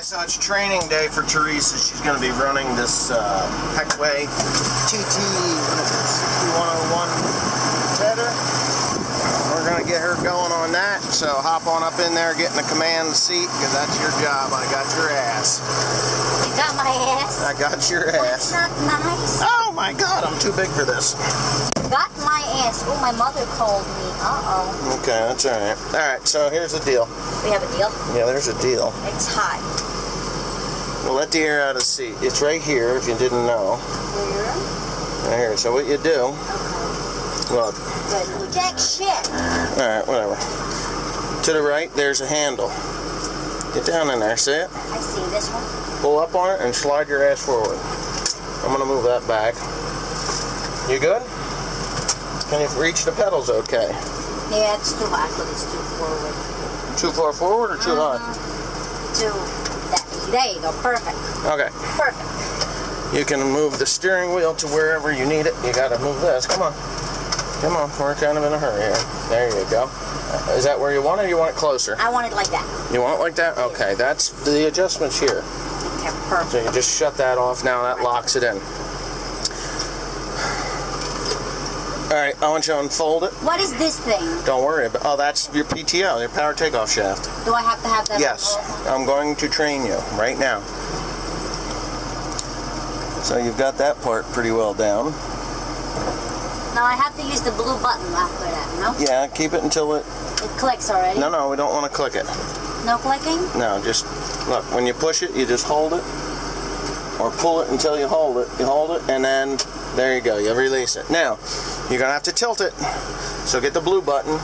So it's training day for Teresa. She's going to be running this Peckway TT 6101 tether. We're going to get her going on that. So hop on up in there, get in the command seat, because that's your job. I got your ass. You got my ass? I got your ass. That's not nice. Oh my God, I'm too big for this. Got my ass. Oh, my mother called me. Uh-oh. Okay, that's all right. All right, so here's the deal. We have a deal? Yeah, there's a deal. It's hot. Well, let the air out of the seat. It's right here, if you didn't know. Where? Right here. So what you do... Okay. Look. Good. Jack shit. Alright, whatever. To the right, there's a handle. Get down in there, see it? I see this one. Pull up on it and slide your ass forward. I'm going to move that back. You good? Can you reach the pedals okay? Yeah, it's too high, but it's too forward. Too far forward or too high? There you go. Perfect. Okay. Perfect. You can move the steering wheel to wherever you need it. You got to move this. Come on. Come on. We're kind of in a hurry here. There you go. Is that where you want it or you want it closer? I want it like that. You want it like that? Okay. That's the adjustments here. Okay, perfect. So you just shut that off now. That locks it in. Alright, I want you to unfold it. What is this thing? Don't worry about. Oh, that's your PTO, your power takeoff shaft. Do I have to have that? Yes, I'm going to train you right now. So you've got that part pretty well down. Now I have to use the blue button after that, no? Yeah, keep it until it clicks already? No, we don't want to click it. No clicking? No, just, look, when you push it, you just hold it. Or pull it until you hold it. You hold it, and then, there you go, you release it. Now, you're going to have to tilt it. So get the blue button.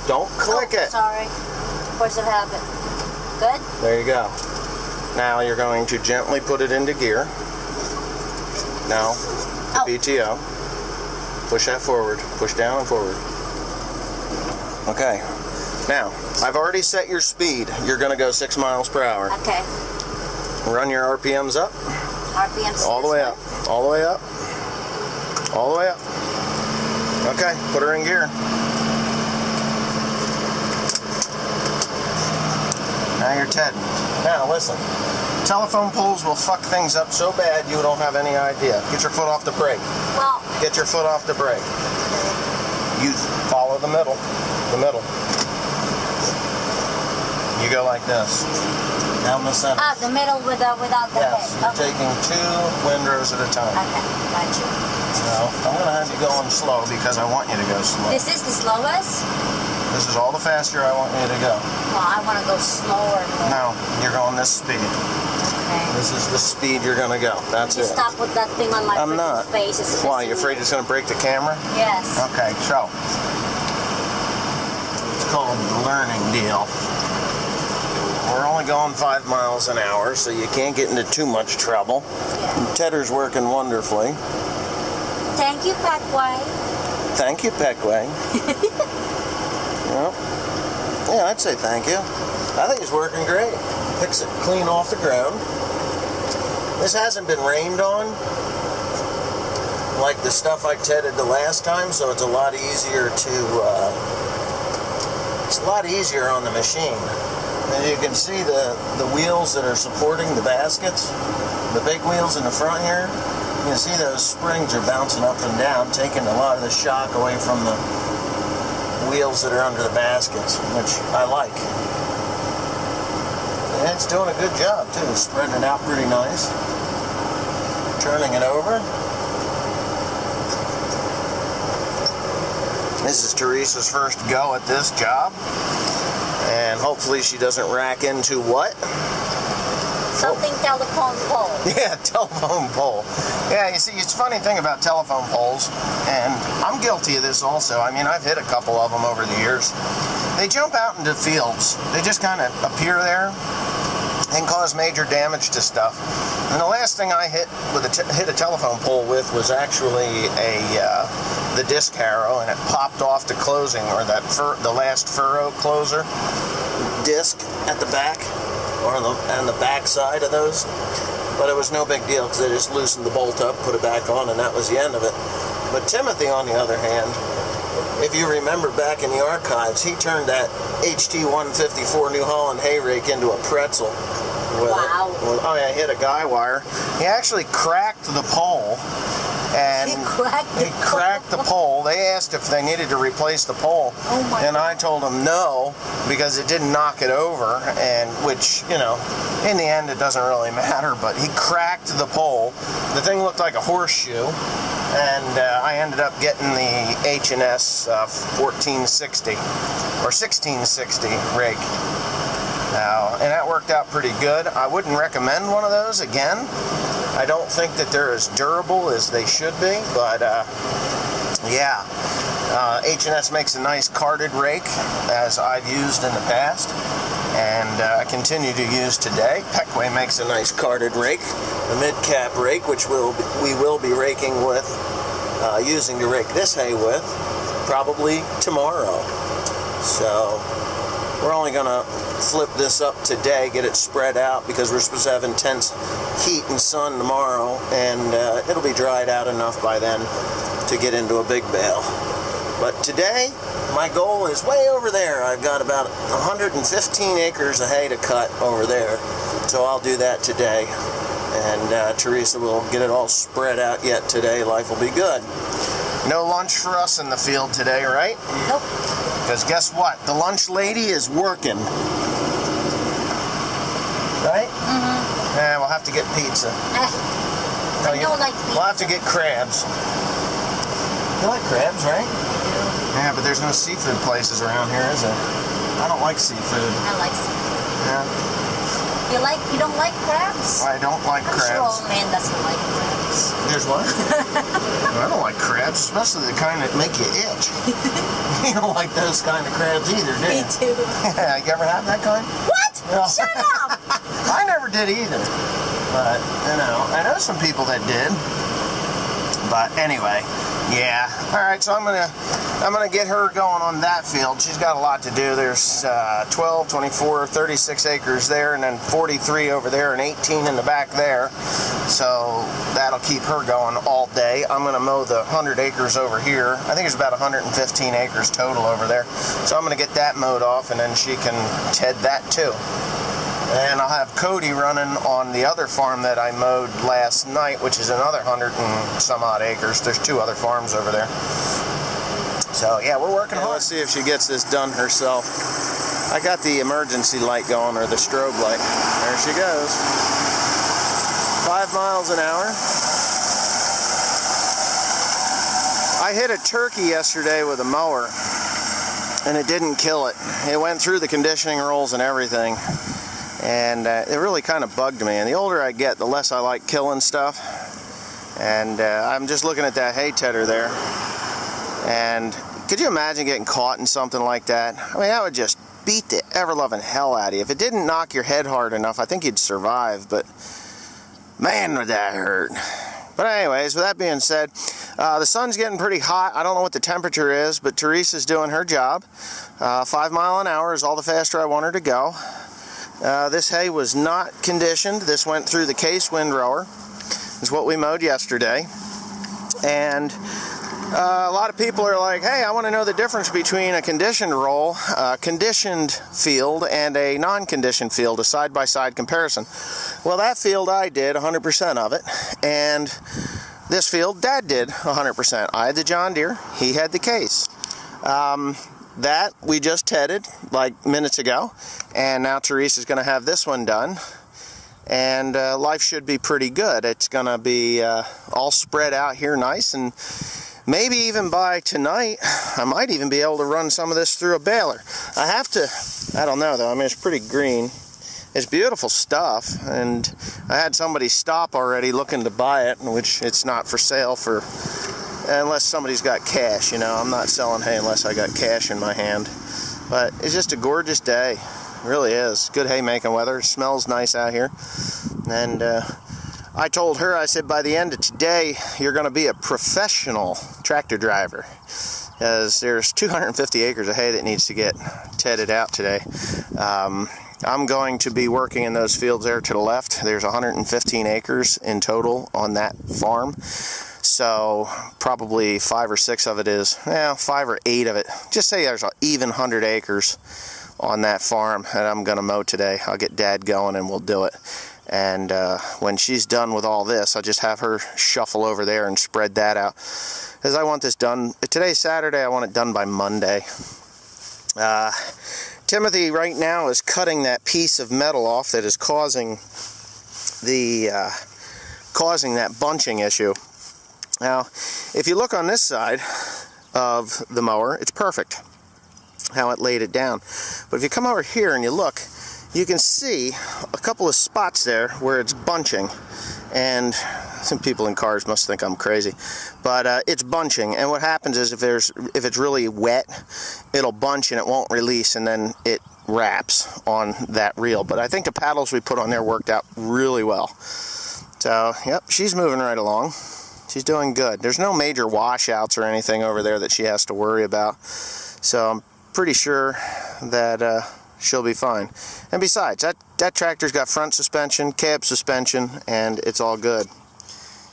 Don't click it. Sorry. Of course it happened. Good? There you go. Now you're going to gently put it into gear. Now, the PTO. Push that forward. Push down and forward. Okay. Now, I've already set your speed. You're going to go 6 miles per hour. Okay. Run your RPMs up. RPMs all the way up. All the way up. All the way up. Okay, put her in gear. Now you're Ted. Now listen. Telephone poles will fuck things up so bad you don't have any idea. Get your foot off the brake. Well. Get your foot off the brake. You follow the middle. The middle. You go like this. Down the center. Ah, the middle without the yes, head. You're taking 2 windrows at a time. Okay, got you. No, I'm going to have you going slow because I want you to go slow. This is the slowest? This is all the faster I want you to go. Well, I want to go slower. No, you're going this speed. Okay. This is the speed you're going to go. That's it. Stop with that thing on my face. Why, you afraid it's going to break the camera? Yes. Okay, so. It's called the learning deal. We're only going 5 miles an hour, so you can't get into too much trouble. Yeah. Tedder's working wonderfully. Thank you, Peckway. Thank you, Peckway. Well, yeah, I'd say thank you. I think it's working great. Picks it clean off the ground. This hasn't been rained on like the stuff I tedded the last time, so it's a lot easier to. It's a lot easier on the machine. And you can see the wheels that are supporting the baskets, the big wheels in the front here. You can see those springs are bouncing up and down, taking a lot of the shock away from the wheels that are under the baskets, which I like. And it's doing a good job too, spreading it out pretty nice. Turning it over. This is Teresa's first go at this job. And hopefully she doesn't rack into what? Something telephone pole. Yeah, telephone pole. Yeah, you see, it's a funny thing about telephone poles, and I'm guilty of this also. I mean, I've hit a couple of them over the years. They jump out into fields. They just kind of appear there and cause major damage to stuff. And the last thing I hit a telephone pole with was actually the disc harrow, and it popped off the closing, or the last furrow closer disc at the back, or on the back side of those. But it was no big deal because I just loosened the bolt up, put it back on, and that was the end of it. But Timothy, on the other hand, if you remember back in the archives, he turned that HT 154 New Holland hay rake into a pretzel. Wow. Oh yeah, hit a guy wire. He actually cracked the pole. And He cracked the pole. They asked if they needed to replace the pole. Oh my and I told them no, because it didn't knock it over, and which, you know, in the end it doesn't really matter, but he cracked the pole. The thing looked like a horseshoe, and I ended up getting the H&S 1460 or 1660 rake. And that worked out pretty good. I wouldn't recommend one of those again. I don't think that they're as durable as they should be, but yeah. H&S makes a nice carded rake, as I've used in the past, and I continue to use today. Peckway makes a nice carded rake, a mid-cap rake, which we will be raking with, using to rake this hay with, probably tomorrow. So we're only going to flip this up today, get it spread out, because we're supposed to have intense heat and sun tomorrow, and it'll be dried out enough by then to get into a big bale. But today, my goal is way over there. I've got about 115 acres of hay to cut over there, so I'll do that today, and Teresa will get it all spread out yet today. Life will be good. No lunch for us in the field today, right? Nope. Because guess what? The lunch lady is working. Right? Mm-hmm. Yeah, we'll have to get pizza. I don't like pizza. We'll have to get crabs. You like crabs, right? Yeah, but there's no seafood places around here, is there? I don't like seafood. I like seafood. Yeah. You don't like crabs? I don't like I'm crabs. sure old man doesn't like crabs. There's what? I don't like crabs, especially the kind that make you itch. You don't like those kind of crabs either, do you? Me too. Yeah, you ever have that kind? What? No. Shut up! I never did either. But, you know, I know some people that did. But anyway, yeah. All right, so I'm gonna get her going on that field. She's got a lot to do. There's 12, 24, 36 acres there, and then 43 over there, and 18 in the back there. So that'll keep her going all day. I'm gonna mow the 100 acres over here. I think it's about 115 acres total over there. So I'm gonna get that mowed off, and then she can ted that too. And I'll have Cody running on the other farm that I mowed last night, which is another 100 and some odd acres. There's 2 other farms over there. So yeah, we're working hard. Let's see if she gets this done herself. I got the emergency light going, or the strobe light. There she goes. 5 miles an hour. I hit a turkey yesterday with a mower, and it didn't kill it. It went through the conditioning rolls and everything. And it really kind of bugged me. And the older I get, the less I like killing stuff. And I'm just looking at that hay tedder there. And could you imagine getting caught in something like that? I mean, that would just beat the ever-loving hell out of you. If it didn't knock your head hard enough, I think you'd survive. But man, would that hurt. But anyways, with that being said, the sun's getting pretty hot. I don't know what the temperature is, but Teresa's doing her job. 5 miles an hour is all the faster I want her to go. This hay was not conditioned. This went through the case windrower. Is what we mowed yesterday. And a lot of people are like, hey, I want to know the difference between a conditioned roll, a conditioned field, and a non-conditioned field, a side-by-side comparison. Well, that field I did 100% of it, and this field Dad did 100%. I had the John Deere, he had the case. That we just tedded like minutes ago, and now Teresa's going to have this one done, and life should be pretty good. It's going to be all spread out here nice, and maybe even by tonight I might even be able to run some of this through a baler. I don't know though. I mean, it's pretty green. It's beautiful stuff, and I had somebody stop already looking to buy it, which it's not for sale for unless somebody's got cash. You know, I'm not selling hay unless I got cash in my hand. But it's just a gorgeous day. It really is. Good haymaking weather. It smells nice out here. And I told her, I said, by the end of today, you're going to be a professional tractor driver. Because there's 250 acres of hay that needs to get tedded out today. I'm going to be working in those fields there to the left. There's 115 acres in total on that farm. So probably 5 or 6 of it is, 5 or 8 of it. Just say there's an even 100 acres on that farm that I'm going to mow today. I'll get Dad going and we'll do it. And when she's done with all this, I'll just have her shuffle over there and spread that out. Because I want this done, today's Saturday, I want it done by Monday. Timothy right now is cutting that piece of metal off that is causing that bunching issue. Now, if you look on this side of the mower, it's perfect how it laid it down. But if you come over here and you look, you can see a couple of spots there where it's bunching. And some people in cars must think I'm crazy, but it's bunching. And what happens is if it's really wet, it'll bunch and it won't release, and then it wraps on that reel. But I think the paddles we put on there worked out really well. So, yep, she's moving right along. She's doing good. There's no major washouts or anything over there that she has to worry about. So I'm pretty sure that she'll be fine. And besides, that tractor's got front suspension, cab suspension, and it's all good.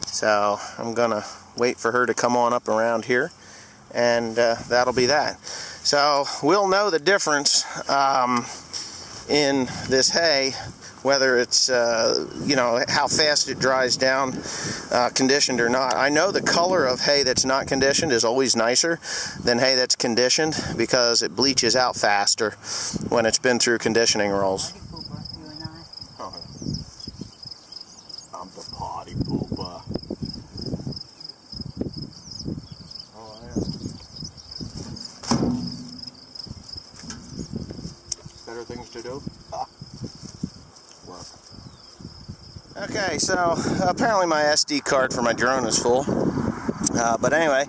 So I'm gonna wait for her to come on up around here, and that'll be that. So we'll know the difference in this hay, whether it's how fast it dries down, conditioned or not. I know the color of hay that's not conditioned is always nicer than hay that's conditioned because it bleaches out faster when it's been through conditioning rolls. I'm the potty pooper. Oh, yeah. Better things to do? Okay, so apparently my SD card for my drone is full. But anyway,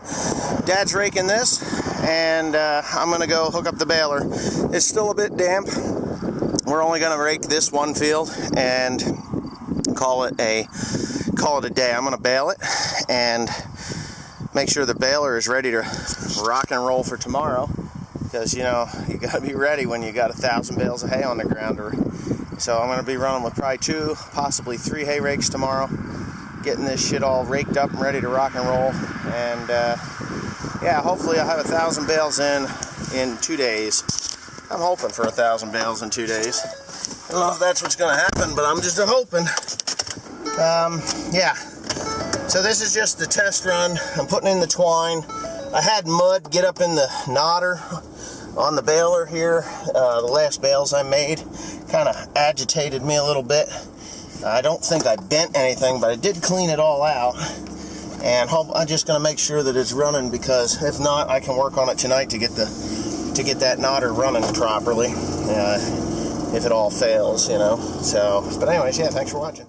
Dad's raking this, and I'm going to go hook up the baler. It's still a bit damp. We're only going to rake this one field and call it a day. I'm going to bale it and make sure the baler is ready to rock and roll for tomorrow, because you got to be ready when you got 1,000 bales of hay on the ground. So I'm going to be running with probably 2, possibly 3 hay rakes tomorrow, getting this shit all raked up and ready to rock and roll. And yeah, hopefully I'll have 1,000 bales in 2 days. I'm hoping for 1,000 bales in 2 days. I don't know if that's what's going to happen, but I'm just hoping. Yeah. So this is just the test run. I'm putting in the twine. I had mud get up in the knotter on the baler here. The last bales I made kind of agitated me a little bit. I don't think I bent anything, but I did clean it all out. And I'm just going to make sure that it's running, because if not, I can work on it tonight to get that knotter running properly. If it all fails, So, but anyways, yeah, thanks for watching.